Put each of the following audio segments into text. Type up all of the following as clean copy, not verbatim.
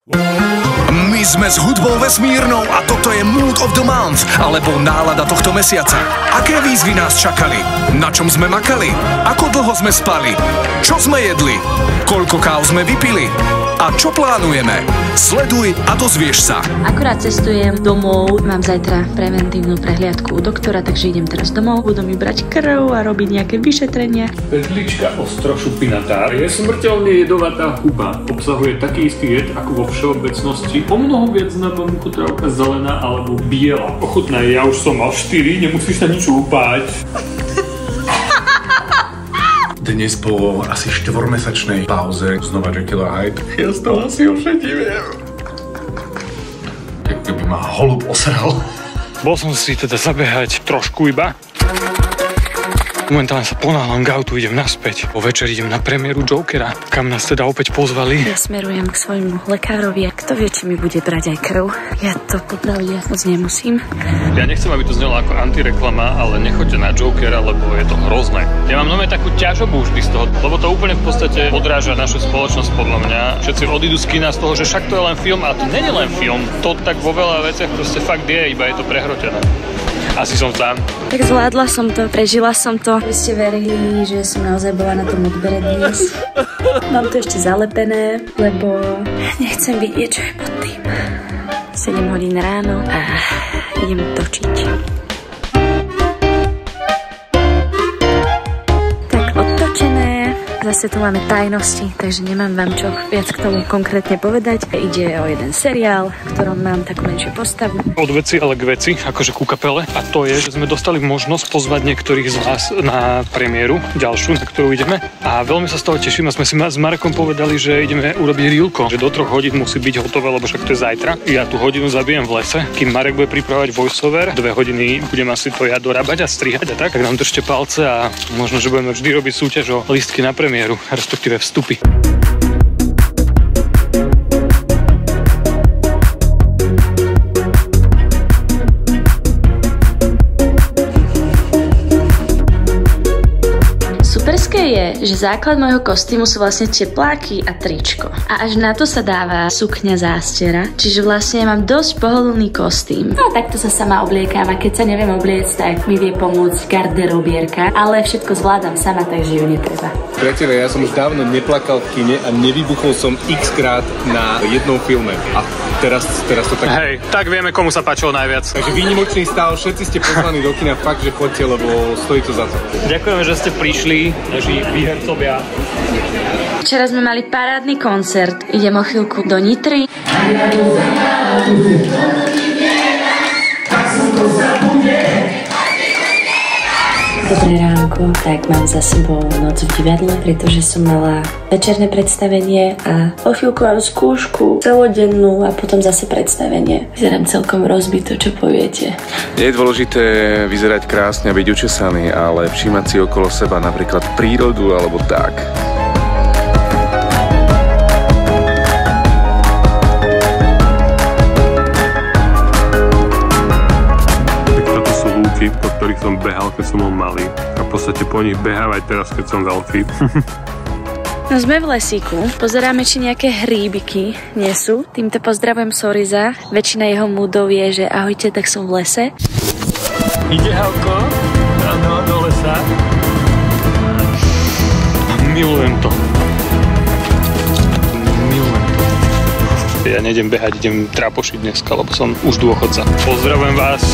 My sme s hudbou vesmírnou a toto je Mood of the Month, alebo nálada tohto mesiaca. Aké výzvy nás čakali? Na čom sme makali? Ako dlho sme spali? Čo sme jedli? Koľko káv sme vypili? A čo plánujeme? Sleduj a dozvieš sa. Akurát cestujem domov, mám zajtra preventívnu prehliadku u doktora, takže idem teraz domov, budú mi brať krv a robiť nejaké vyšetrenia. Pedlička ostrošupinatá je smrteľne jedovatá huba. Obsahuje taký istý jed ako vo všeobecnosti. O mnoho viac na mamku trávka zelená alebo biela. Ochutnaj, ja už som mal 4, nemusíš sa nič upáť. Dnes po asi 4-mesačnej pauze znova Jekyll a Hyde. Ja z toho asi ošediviem. Jak keby ma holub osral. Bol som si teda zabehať trošku iba. Momentálne sa ponáhľam k autu, idem naspäť. Po večer idem na premiéru Jokera, kam nás teda opäť pozvali. Ja smerujem k svojmu lekárovi a kto vie, či mi bude brať aj krv. Ja to popravde moc nemusím. Ja nechcem, aby to znelo ako antireklama, ale nechoďte na Jokera, lebo je to hrozné. Ja mám nové takú ťažobu vždy z toho, lebo to úplne v podstate odráža našu spoločnosť podľa mňa. Všetci odídu z kina z toho, že však to je len film a to nie je len film. To tak vo veľa veciach proste fakt je, iba je to prehrotené. Asi som tam. Tak zvládla som to, prežila som to. Vy ste verili, že som naozaj bola na tom odbere dnes. Mám to ešte zalepené, lebo nechcem vidieť, čo je pod tým. 7 hodín ráno a idem točiť. Tak odtočené. Zase tu máme tajnosti, takže nemám vám čo viac k tomu konkrétne povedať. Ide o jeden seriál, v ktorom mám takú menšiu postavu. Od veci, ale k veci, akože ku kapele. A to je, že sme dostali možnosť pozvať niektorých z vás na premiéru, ďalšiu, na ktorú ideme. A veľmi sa z toho teším a sme si s Marekom povedali, že ideme urobiť reelko, že do 3 hodín musí byť hotové, lebo však to je zajtra. Ja tú hodinu zabijem v lese, kým Marek bude pripravovať voiceover. 2 hodiny budem asi to ja dorábať a strihať a tak nám držte palce a možno, že budeme vždy robiť súťaž o lístky na premiéru, respektíve vstupy. Superské je, že základ môjho kostýmu sú vlastne tepláky a tričko. A až na to sa dáva sukňa zástera, čiže vlastne mám dosť pohodlný kostým. No takto sa sama obliekam a keď sa neviem obliecť, tak mi vie pomôcť garderobierka, ale všetko zvládam sama, takže ju netreba. Priatelia, ja som už dávno neplakal v kine a nevybuchol som x-krát na jednom filme. A teraz to tak... Hej, tak vieme, komu sa páčilo najviac. Takže výnimočný stav, všetci ste pozvaní do kina, fakt, že choďte, lebo stojí to za to. Ďakujeme, že ste prišli, naši výhercovia. Včera sme mali parádny koncert, idem o chvíľku do Nitry. Dobré ránko, tak mám za sebou noc v divadle, pretože som mala večerné predstavenie a o chvíľku mám skúšku celodennú a potom zase predstavenie. Vyzerám celkom rozbito, čo poviete. Nie je dôležité vyzerať krásne a byť učesaný, ale všímať si okolo seba napríklad prírodu alebo tak. Po ktorých som behal, keď som bol malý. A v podstate po nich behám aj teraz, keď som veľký. No sme v lesíku, pozeráme, či nejaké hríbiky nie sú. Týmto pozdravujem Soriza. Väčšina jeho múdov je, že ahojte, tak som v lese. Ide Halko? Áno, do lesa. Milujem to. Ja nejdem behať, idem trápošiť dneska, lebo som už dôchodca. Pozdravujem vás.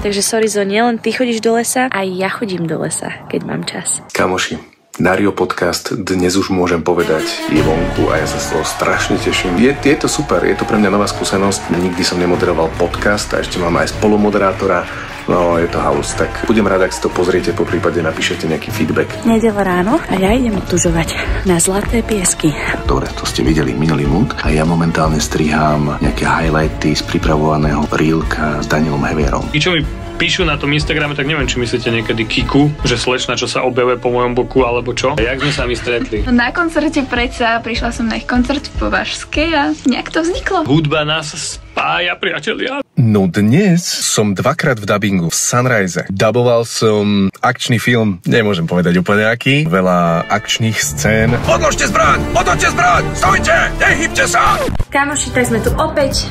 Takže Sorizo, nielen ty chodíš do lesa, aj ja chodím do lesa, keď mám čas. Kamoši, Dario podcast dnes už môžem povedať je vonku a ja sa z toho strašne teším. Je to super, je to pre mňa nová skúsenosť. Nikdy som nemoderoval podcast a ešte mám aj spolumoderátora. No, je to halus, tak budem rád, ak si to pozriete, poprípade napíšete nejaký feedback. Nedeľa ráno a ja idem tužovať na Zlaté piesky. Dobre, to ste videli minulý mood a ja momentálne strihám nejaké highlighty z pripravovaného reelka s Danielom Hevierom. I čo mi píšu na tom Instagrame, tak neviem, či myslíte niekedy Kiku, že slečna, čo sa objavuje po mojom boku, alebo čo. Jak sme sa my stretli? Na koncerte predsa, prišla som na ich koncert v Považskej a nejak to vzniklo. Hudba nás spája, priatelia. No dnes som dvakrát v dabingu v Sunrise. Daboval som akčný film, nemôžem povedať úplne aký, veľa akčných scén. Odložte zbraň! Otočte zbraň! Stojte! Nehybte sa! Kamoši, tak sme tu opäť.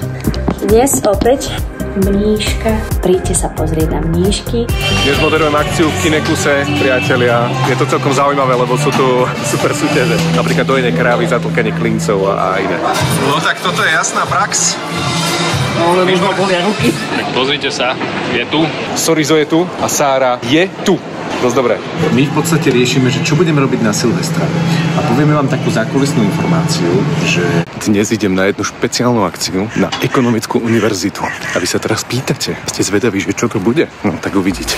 Dnes opäť Mníška. Príďte sa pozrieť na mníšky. Dnes moderujem akciu v Kinekuse, priatelia. Je to celkom zaujímavé, lebo sú tu super súťaže. Napríklad dojenie krávy, zatlkanie klincov a iné. No tak toto je jasná prax. No, ale už ma bolia ruky. Tak pozrite sa, je tu. Sorizo je tu a Sára je tu. Dosť dobré. My v podstate riešime, že čo budeme robiť na Silvestra. A povieme vám takú zákulisnú informáciu, že dnes idem na jednu špeciálnu akciu na Ekonomickú univerzitu. A vy sa teraz pýtate, ste zvedaví, že čo to bude? No, tak uvidíte.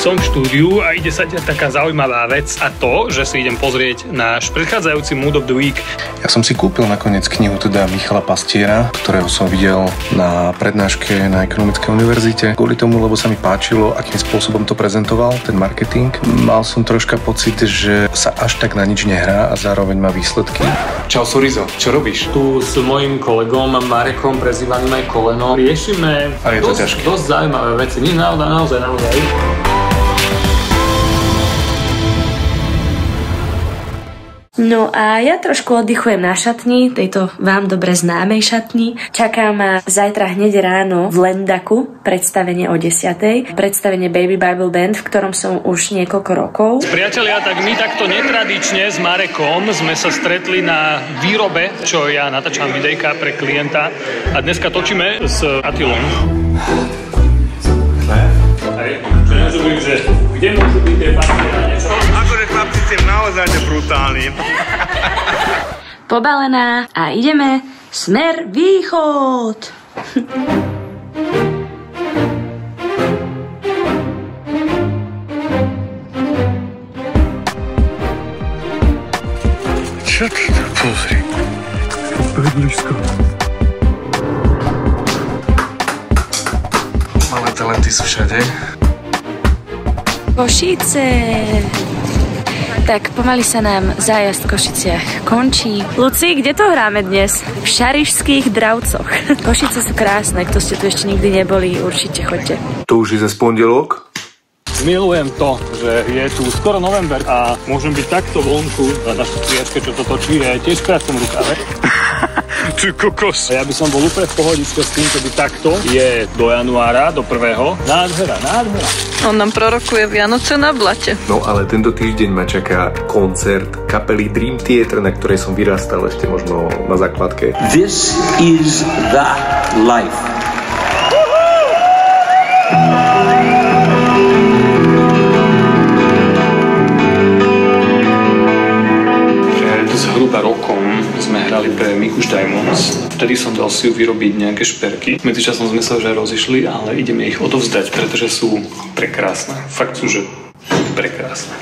Som v štúdiu a ide sa ťa taká zaujímavá vec a to, že si idem pozrieť náš predchádzajúci Mood of the Week. Ja som si kúpil nakoniec knihu teda Michala Pastiera, ktorého som videl na prednáške na Ekonomickej univerzite. Kvôli tomu, lebo sa mi páčilo, akým spôsobom to prezentoval, ten marketing. Mal som troška pocit, že sa až tak na nič nehrá a zároveň má výsledky. Čau Sorizo, čo robíš? Tu s mojím kolegom Marekom, prezývaným aj Koleno, riešime dosť zaujímavé veci. Nie, naozaj. No a ja trošku oddychujem na šatni, tejto vám dobre známej šatni. Čaká ma zajtra hneď ráno v Lendaku predstavenie o 10:00. Predstavenie Baby Bible Band, v ktorom som už niekoľko rokov. Priatelia, tak my takto netradične s Marekom sme sa stretli na výrobe, čo ja natáčam videjka pre klienta. A dneska točíme s Atilom. Kde môžu byť tie partie na niečo? Akože chlapci ste naozaj brutálni. Pobalená a ideme smer východ. Čo ty to pozri? Bydlisko. Malé talenty sú všade. Košice. Tak pomaly sa nám zájazd v Košiciach končí. Luci, kde to hráme dnes? V Šarišských Dravcoch. Košice sú krásne, kto ste tu ešte nikdy neboli, určite choďte. To už je za pondelok? Milujem to, že je tu skoro november a môžem byť takto vonku a naša triačka, čo to točí, je tiež v krátkom rukáve. Ty kokos. A ja by som bol úplne v pohodičke s tým, keby takto je do januára, do 1. Nádhera. On nám prorokuje Vianoce na blate. No ale tento týždeň ma čaká koncert kapely Dream Theater, na ktorej som vyrastal ešte možno na základke. This is the life. Zhruba rokom sme hrali pre Mikuš Diamonds. Vtedy som dal si vyrobiť nejaké šperky. Medzičasom sme sa už aj rozišli, ale ideme ich odovzdať, pretože sú prekrásne. Fakt sú, že prekrásne.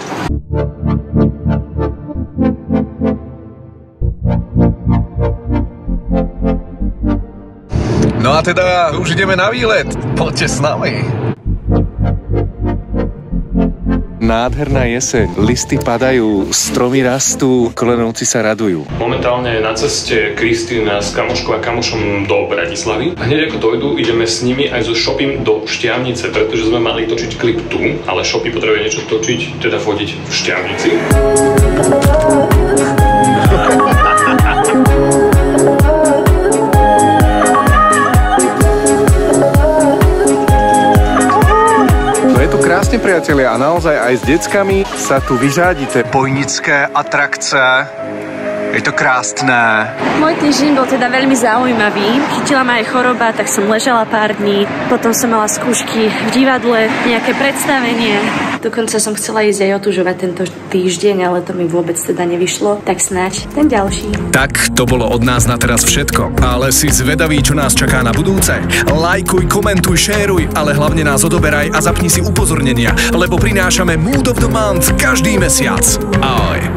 No a teda už ideme na výlet. Poďte s nami. Nádherná jeseň, listy padajú, stromy rastú, kolenovci sa radujú. Momentálne je na ceste Kristína s kamoškou a kamošom do Bratislavy. A hneď ako dojdu, ideme s nimi aj so Shopim do Štiavnice, pretože sme mali točiť klip tu, ale Shopi potrebuje niečo točiť, teda fotiť v Štiavnici. Krásne, priatelia, a naozaj aj s deckami sa tu vyřádite. Bojnické atrakce. Je to krásne. Môj týždeň bol teda veľmi zaujímavý. Chytila ma aj choroba, tak som ležala pár dní. Potom som mala skúšky v divadle, nejaké predstavenie. Dokonca som chcela ísť aj otužovať tento týždeň, ale to mi vôbec teda nevyšlo. Tak snáď ten ďalší. Tak, to bolo od nás na teraz všetko. Ale si zvedavý, čo nás čaká na budúce? Lajkuj, komentuj, šéruj, ale hlavne nás odoberaj a zapni si upozornenia, lebo prinášame Mood of the Month každý mesiac. Ahoj.